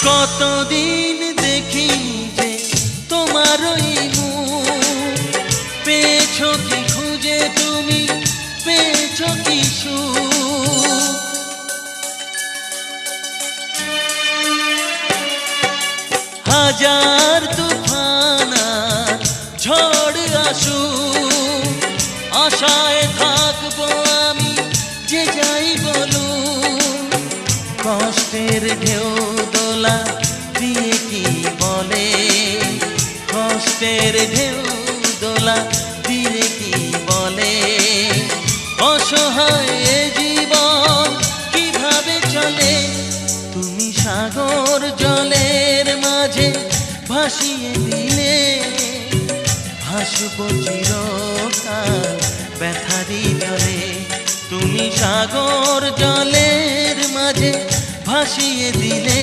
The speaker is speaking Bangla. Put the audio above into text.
কতদিন দেখিনি যে তোমার ওই মুখ, পেয়েছো কি খুঁজে তুমি, পেয়েছো কি সুখ। হাজার তুফান আর ঝড় আসুক, আশায় থাকবো আমি যে যাই বলুক। কষ্টের ঢেউ দোলা দিয়ে কি বলে, কষ্টের ঢেউ দোলা দিয়ে কি বলে, অসহায় জীবন কিভাবে চলে। তুমি সাগর জলের মাঝে ভাসিয়ে দিলে, ভাসবো চিরকাল ব্যথারি জলে। তুমি সাগর জলের মাঝে ভাসিয়ে দিলে।